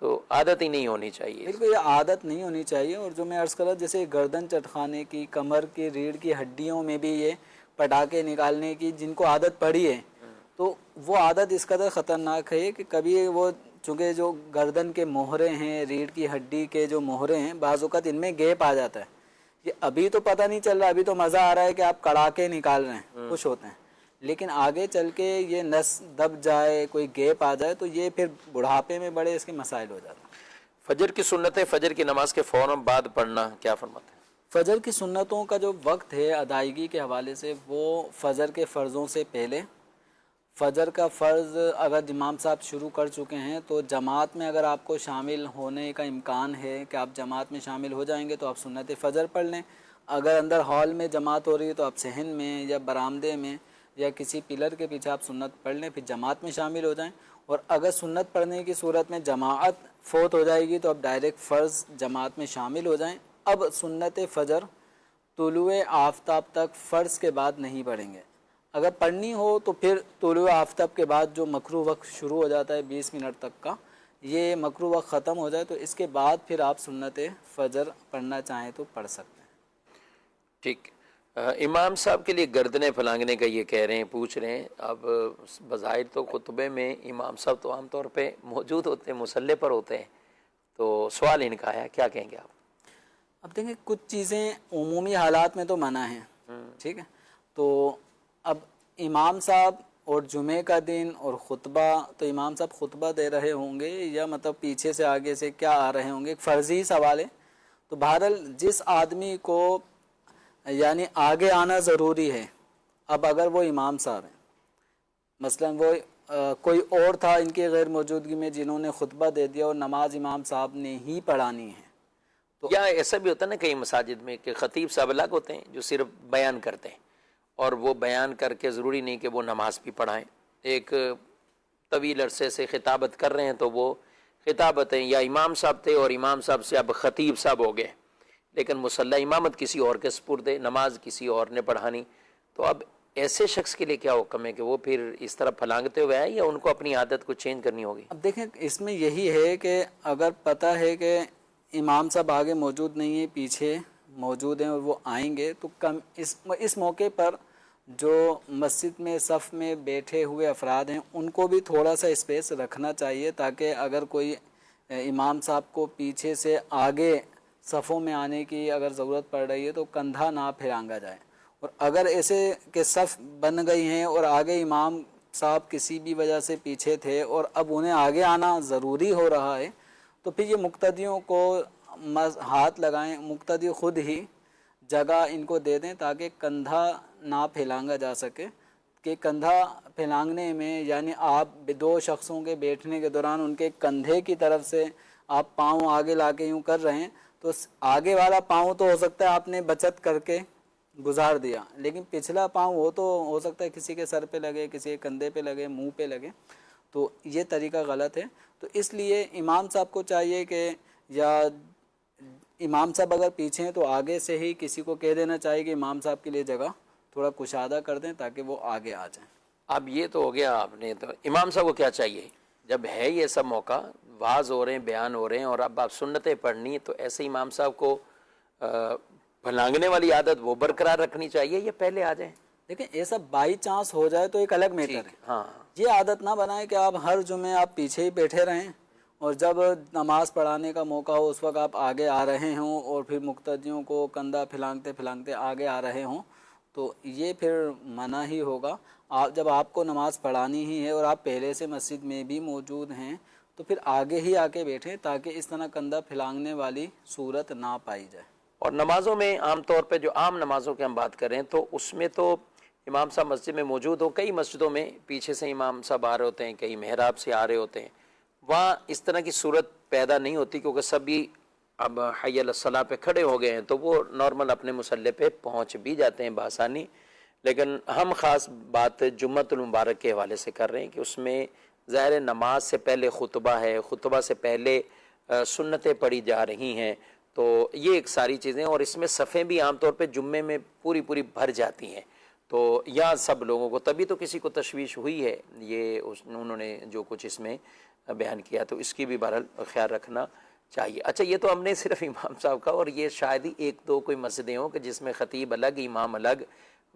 تو عادت ہی نہیں ہونی چاہیے. بالکل یہ عادت نہیں ہونی چاہیے. اور جو میں عرض کر رہا جیسے گردن چٹکانے کی، کمر کی، ریڑھ کی ہڈیوں میں بھی یہ پٹاخے نکالنے کی جن کو عادت پڑی ہے، تو وہ عادت اس قدر خطرناک ہے کہ کبھی وہ، چونکہ جو گردن کے موہرے ہیں، ریڑھ کی ہڈی کے جو موہرے ہیں، بعض اوقات ان میں گیپ آ جاتا ہے. یہ ابھی تو پتہ نہیں چل رہا، ابھی تو مزہ آ رہا ہے کہ آپ کڑاکے نکال رہے ہیں، خوش ہوتے ہیں، لیکن آگے چل کے یہ نس دب جائے، کوئی گیپ آ جائے تو یہ پھر بڑھاپے میں بڑے اس کے مسائل ہو جاتے ہیں. فجر کی سنتیں، فجر کی نماز کے فوراً بعد پڑھنا، کیا فرماتے ہیں؟ فجر کی سنتوں کا جو وقت ہے ادائیگی کے حوالے سے، وہ فجر کے فرضوں سے پہلے. فجر کا فرض اگر امام صاحب شروع کر چکے ہیں تو جماعت میں اگر آپ کو شامل ہونے کا امکان ہے کہ آپ جماعت میں شامل ہو جائیں گے تو آپ سنت فجر پڑھ لیں. اگر اندر ہال میں جماعت ہو رہی ہے تو آپ صحن میں یا برآمدے میں یا کسی پلر کے پیچھے آپ سنت پڑھ لیں، پھر جماعت میں شامل ہو جائیں. اور اگر سنت پڑھنے کی صورت میں جماعت فوت ہو جائے گی تو آپ ڈائریکٹ فرض جماعت میں شامل ہو جائیں. اب سنت فجر طلوع آفتاب تک فرض کے بعد نہیں پڑھیں گے. اگر پڑھنی ہو تو پھر طلوع آفتاب کے بعد جو مکروہ وقت شروع ہو جاتا ہے 20 منٹ تک کا، یہ مکروہ وقت ختم ہو جائے تو اس کے بعد پھر آپ سنت فجر پڑھنا چاہیں تو پڑھ سکتے ہیں. ٹھیک. امام صاحب کے لیے گردنیں پھلانگنے کا یہ کہہ رہے ہیں، پوچھ رہے ہیں. اب بظاہر تو خطبے میں امام صاحب تو عام طور پہ موجود ہوتے ہیں، مصلی پر ہوتے ہیں، تو سوال ان کا ہے، کیا کہیں گے آپ؟ اب دیکھیں کچھ چیزیں عمومی حالات میں تو منع ہیں، ٹھیک ہے. تو اب امام صاحب اور جمعے کا دن اور خطبہ، تو امام صاحب خطبہ دے رہے ہوں گے یا مطلب پیچھے سے آگے سے کیا آ رہے ہوں گے، ایک فرضی سوال ہے. تو بہرحال جس آدمی کو یعنی آگے آنا ضروری ہے، اب اگر وہ امام صاحب ہیں، مثلا وہ کوئی اور تھا ان کی غیر موجودگی میں جنہوں نے خطبہ دے دیا اور نماز امام صاحب نے ہی پڑھانی ہے. یا ایسا بھی ہوتا ہے نا کئی مساجد میں کہ خطیب صاحب الگ ہوتے ہیں جو صرف بیان کرتے ہیں، اور وہ بیان کر کے ضروری نہیں کہ وہ نماز بھی پڑھائیں. ایک طویل عرصے سے خطابت کر رہے ہیں تو وہ خطابتیں یا امام صاحب تھے اور امام صاحب سے اب خطیب صاحب ہو گئے، لیکن مصلی امامت کسی اور کے سپرد ہے، نماز کسی اور نے پڑھانی. تو اب ایسے شخص کے لیے کیا حکم ہے کہ وہ پھر اس طرح پھلانگتے ہوئے آئے یا ان کو اپنی عادت کو چینج کرنی ہوگی؟ اب دیکھیں اس میں یہی ہے کہ اگر پتہ ہے کہ امام صاحب آگے موجود نہیں ہیں، پیچھے موجود ہیں اور وہ آئیں گے، تو کم اس موقع پر جو مسجد میں صف میں بیٹھے ہوئے افراد ہیں ان کو بھی تھوڑا سا اسپیس رکھنا چاہیے، تاکہ اگر کوئی امام صاحب کو پیچھے سے آگے صفوں میں آنے کی اگر ضرورت پڑ رہی ہے تو کندھا نہ پھرانگا جائے. اور اگر ایسے کہ صف بن گئی ہیں اور آگے امام صاحب کسی بھی وجہ سے پیچھے تھے اور اب انہیں آگے آنا ضروری ہو رہا ہے، تو پھر یہ مقتدیوں کو ہاتھ لگائیں، مقتدی خود ہی جگہ ان کو دے دیں تاکہ کندھا نہ پھیلانگا جا سکے. کہ کندھا پھیلانگنے میں یعنی آپ دو شخصوں کے بیٹھنے کے دوران ان کے کندھے کی طرف سے آپ پاؤں آگے لا کے یوں کر رہے ہیں تو آگے والا پاؤں تو ہو سکتا ہے آپ نے بچت کر کے گزار دیا، لیکن پچھلا پاؤں وہ تو ہو سکتا ہے کسی کے سر پہ لگے، کسی کے کندھے پہ لگے، منہ پہ لگے، تو یہ طریقہ غلط ہے. تو اس لیے امام صاحب کو چاہیے کہ یا امام صاحب اگر پیچھے ہیں تو آگے سے ہی کسی کو کہہ دینا چاہیے کہ امام صاحب کے لیے جگہ تھوڑا کشادہ کر دیں تاکہ وہ آگے آ جائیں۔ اب یہ تو ہو گیا آپ نے، تو امام صاحب کو کیا چاہیے جب ہے یہ سب موقع، واز ہو رہے ہیں، بیان ہو رہے ہیں، اور اب آپ سنتیں پڑھنی ہے، تو ایسے امام صاحب کو پھلانگنے والی عادت وہ برقرار رکھنی چاہیے، یہ پہلے آ جائیں۔ دیکھیں ایسا بائی چانس ہو جائے تو ایک الگ میٹر ہے، ہاں، یہ عادت نہ بنائیں کہ آپ ہر جمعے آپ پیچھے ہی بیٹھے رہیں اور جب نماز پڑھانے کا موقع ہو اس وقت آپ آگے آ رہے ہوں اور پھر مقتدیوں کو کندھا پھلانگتے پھلانگتے آگے آ رہے ہوں، تو یہ پھر منع ہی ہوگا۔ جب آپ کو نماز پڑھانی ہی ہے اور آپ پہلے سے مسجد میں بھی موجود ہیں تو پھر آگے ہی آ کے بیٹھیں تاکہ اس طرح کندھا پھلانگنے والی صورت نہ پائی جائے۔ اور نمازوں میں عام طور پہ جو عام نمازوں کی ہم بات کریں تو اس میں تو امام صاحب مسجد میں موجود ہو، کئی مسجدوں میں پیچھے سے امام صاحب آ رہے ہوتے ہیں، کئی محراب سے آ رہے ہوتے ہیں، وہاں اس طرح کی صورت پیدا نہیں ہوتی کیونکہ سبھی اب حی علی الصلاح پہ کھڑے ہو گئے ہیں تو وہ نارمل اپنے مصلی پہ پہنچ بھی جاتے ہیں بآسانی۔ لیکن ہم خاص بات جمعۃ المبارک کے حوالے سے کر رہے ہیں کہ اس میں ظاہر نماز سے پہلے خطبہ ہے، خطبہ سے پہلے سنتیں پڑھی جا رہی ہیں، تو یہ ایک ساری چیزیں، اور اس میں صفیں بھی عام طور پہ جمعے میں پوری بھر جاتی ہیں، تو یہاں سب لوگوں کو تبھی تو کسی کو تشویش ہوئی ہے، یہ انہوں نے جو کچھ اس میں بیان کیا، تو اس کی بھی بہرحال خیال رکھنا چاہیے۔ اچھا، یہ تو ہم نے صرف امام صاحب کا، اور یہ شاید ہی ایک دو کوئی مسجدیں ہوں کہ جس میں خطیب الگ امام الگ،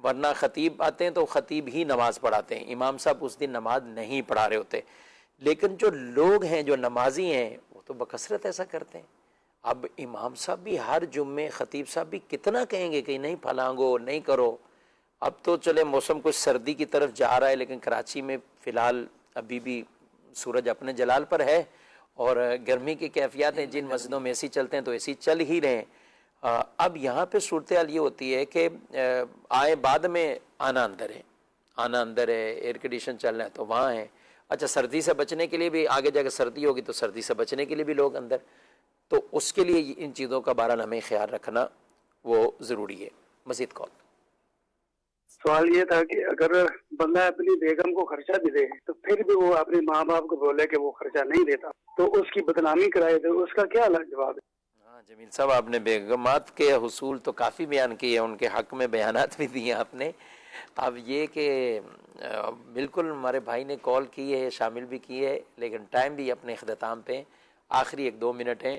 ورنہ خطیب آتے ہیں تو خطیب ہی نماز پڑھاتے ہیں، امام صاحب اس دن نماز نہیں پڑھا رہے ہوتے، لیکن جو لوگ ہیں جو نمازی ہیں وہ تو بکثرت ایسا کرتے ہیں۔ اب امام صاحب بھی ہر جمعے، خطیب صاحب بھی کتنا کہیں گے کہ نہیں پھلانگو، نہیں کرو۔ اب تو چلے موسم کچھ سردی کی طرف جا رہا ہے، لیکن کراچی میں فی الحال ابھی بھی سورج اپنے جلال پر ہے، اور گرمی کی کیفیات ہیں، جن مسجدوں میں اے سی چلتے ہیں تو اے سی چل ہی رہے ہیں۔ اب یہاں پہ صورتحال یہ ہوتی ہے کہ آئے بعد میں آنا اندر ہے، آنا اندر ہے، ایئر کنڈیشن چل رہا ہے تو وہاں ہے۔ اچھا، سردی سے بچنے کے لیے بھی آگے جا کے سردی ہوگی تو سردی سے بچنے کے لیے بھی لوگ اندر، تو اس کے لیے ان چیزوں کا بہرحال ہمیں خیال رکھنا وہ ضروری ہے۔ مزید کال۔ سوال یہ تھا کہ اگر بندہ اپنی بیگم کو خرچہ بھی دے تو پھر بھی وہ اپنے ماں باپ کو بولے کہ وہ خرچہ نہیں دیتا تو اس کی بدنامی کرائے، تو اس کا کیا جواب ہے؟ ہاں جمیل صاحب، آپ نے بیگمات کے حصول تو کافی بیان کیے ہیں، ان کے حق میں بیانات بھی دیے آپ نے۔ اب یہ کہ بالکل ہمارے بھائی نے کال کی ہے، شامل بھی کی ہے، لیکن ٹائم بھی اپنے اختتام پہ، آخری 1-2 منٹ ہیں۔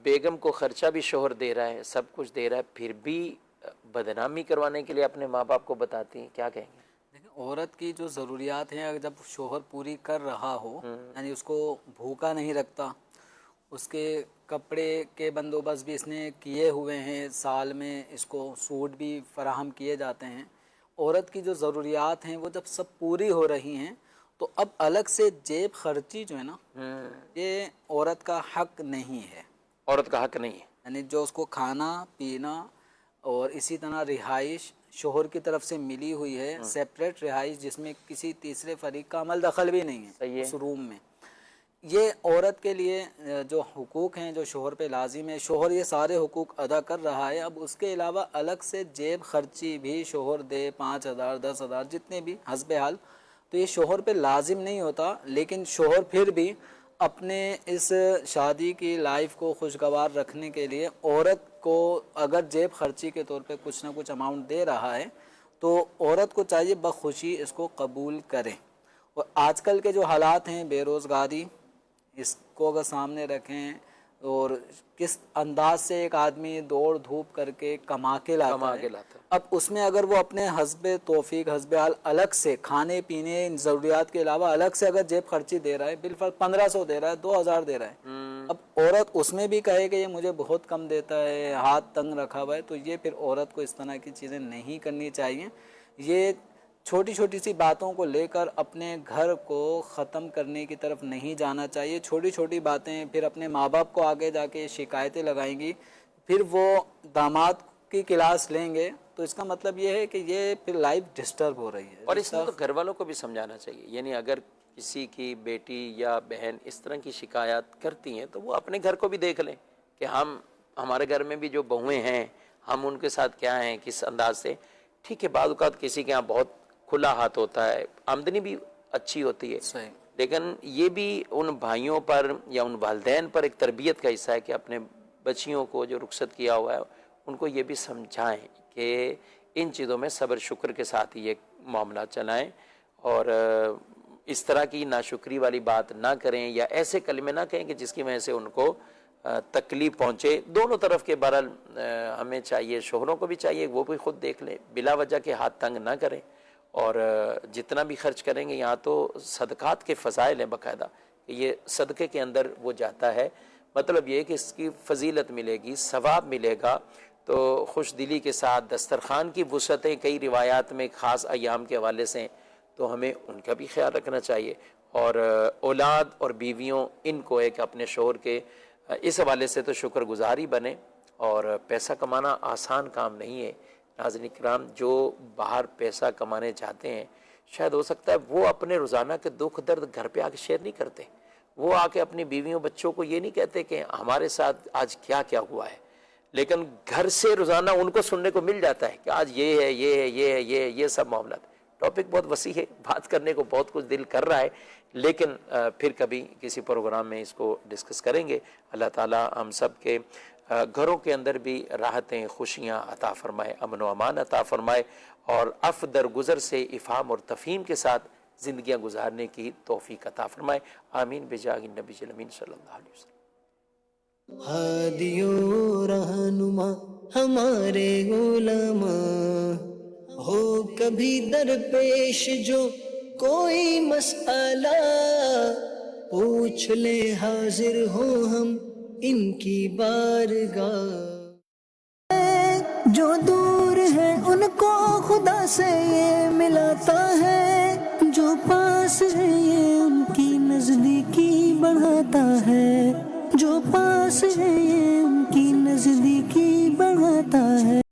بیگم کو خرچہ بھی شوہر دے رہا ہے، سب کچھ دے رہا ہے، پھر بھی بدنامی کروانے کے لیے اپنے ماں باپ کو بتاتی ہیں، کیا کہیں گے؟ دیکھیں عورت کی جو ضروریات ہیں اگر جب شوہر پوری کر رہا ہو، یعنی اس کو بھوکا نہیں رکھتا، اس کے کپڑے کے بندوبست بھی اس نے کیے ہوئے ہیں، سال میں اس کو سوٹ بھی فراہم کیے جاتے ہیں، عورت کی جو ضروریات ہیں وہ جب سب پوری ہو رہی ہیں تو اب الگ سے جیب خرچی جو ہے نا، یہ عورت کا حق نہیں ہے، عورت کا حق نہیں ہے۔ یعنی جو اس کو کھانا پینا اور اسی طرح رہائش شوہر کی طرف سے ملی ہوئی ہے، سیپریٹ رہائش جس میں کسی تیسرے فریق کا عمل دخل بھی نہیں ہے اس روم میں، یہ عورت کے لیے جو حقوق ہیں جو شوہر پہ لازم ہے، شوہر یہ سارے حقوق ادا کر رہا ہے، اب اس کے علاوہ الگ سے جیب خرچی بھی شوہر دے، 5,000 10,000 جتنے بھی حسب حال، تو یہ شوہر پہ لازم نہیں ہوتا، لیکن شوہر پھر بھی اپنے اس شادی کی لائف کو خوشگوار رکھنے کے لیے عورت کو اگر جیب خرچی کے طور پہ کچھ نہ کچھ اماؤنٹ دے رہا ہے تو عورت کو چاہیے بخوشی اس کو قبول کریں۔ اور آج کل کے جو حالات ہیں، بے روزگاری، اس کو اگر سامنے رکھیں اور کس انداز سے ایک آدمی دوڑ دھوپ کر کے کما کے لاتا ہے، اب اس میں اگر وہ اپنے حسب توفیق حسب حال الگ سے کھانے پینے ان ضروریات کے علاوہ الگ سے اگر جیب خرچی دے رہا ہے، بالفرض 1,500 دے رہا ہے، 2,000 دے رہا ہے، اب عورت اس میں بھی کہے کہ یہ مجھے بہت کم دیتا ہے، ہاتھ تنگ رکھا ہوا ہے، تو یہ پھر عورت کو اس طرح کی چیزیں نہیں کرنی چاہیے۔ یہ چھوٹی چھوٹی سی باتوں کو لے کر اپنے گھر کو ختم کرنے کی طرف نہیں جانا چاہیے، چھوٹی چھوٹی باتیں پھر اپنے ماں باپ کو آگے جا کے شکایتیں لگائیں گی، پھر وہ داماد کی کلاس لیں گے، تو اس کا مطلب یہ ہے کہ یہ پھر لائف ڈسٹرب ہو رہی ہے۔ اور اس میں تو گھر والوں کو بھی سمجھانا چاہیے، یعنی اگر کسی کی بیٹی یا بہن اس طرح کی شکایات کرتی ہیں تو وہ اپنے گھر کو بھی دیکھ لیں کہ ہمارے گھر میں بھی جو بہویں ہیں ہم ان کے ساتھ کیا ہیں، کس انداز سے۔ ٹھیک ہے، بعض اوقات کسی کے ہاں بہت کھلا ہاتھ ہوتا ہے، آمدنی بھی اچھی ہوتی ہے، لیکن یہ بھی ان بھائیوں پر یا ان والدین پر ایک تربیت کا حصہ ہے کہ اپنے بچیوں کو جو رخصت کیا ہوا ہے ان کو یہ بھی سمجھائیں کہ ان چیزوں میں صبر شکر کے ساتھ ہی یہ معاملات چلائیں، اور اس طرح کی ناشکری والی بات نہ کریں یا ایسے کلمے نہ کہیں کہ جس کی وجہ سے ان کو تکلیف پہنچے۔ دونوں طرف کے بہرحال ہمیں چاہیے، شوہروں کو بھی چاہیے وہ بھی خود دیکھ لیں، بلا وجہ کے ہاتھ تنگ نہ کریں، اور جتنا بھی خرچ کریں گے یہاں تو صدقات کے فضائل ہیں باقاعدہ کہ یہ صدقے کے اندر وہ جاتا ہے، مطلب یہ کہ اس کی فضیلت ملے گی، ثواب ملے گا۔ تو خوش دلی کے ساتھ دسترخوان کی وسعتیں کئی روایات میں خاص ایام کے حوالے سے، تو ہمیں ان کا بھی خیال رکھنا چاہیے، اور اولاد اور بیویوں ان کو ایک اپنے شوہر کے اس حوالے سے تو شکر گزاری بنے۔ اور پیسہ کمانا آسان کام نہیں ہے ناظرین کرام، جو باہر پیسہ کمانے جاتے ہیں شاید ہو سکتا ہے وہ اپنے روزانہ کے دکھ درد گھر پہ آ کے شیئر نہیں کرتے، وہ آ کے اپنی بیویوں بچوں کو یہ نہیں کہتے کہ ہمارے ساتھ آج کیا کیا ہوا ہے، لیکن گھر سے روزانہ ان کو سننے کو مل جاتا ہے کہ آج یہ ہے یہ ہے یہ ہے یہ سب معاملات۔ ٹاپک بہت وسیع ہے، بات کرنے کو بہت کچھ دل کر رہا ہے، لیکن پھر کبھی کسی پروگرام میں اس کو ڈسکس کریں گے۔ اللہ تعالی ہم سب کے گھروں کے اندر بھی راحتیں، خوشیاں عطا فرمائے، امن و امان عطا فرمائے، اور عفو درگزر سے افہام اور تفہیم کے ساتھ زندگیاں گزارنے کی توفیق عطا فرمائے۔ آمین بجاہ النبی الامین صلی اللہ علیہ وسلم۔ ہادی و رہنما ہمارے علماء، ہو کبھی درپیش جو کوئی مسئلہ، پوچھ لے حاضر ہو ہم ان کی بارگاہ۔ جو دور ہے ان کو خدا سے یہ ملاتا ہے، جو پاس ہے یہ ان کی نزدیکی بڑھاتا ہے، جو پاس ہے یہ ان کی نزدیکی بڑھاتا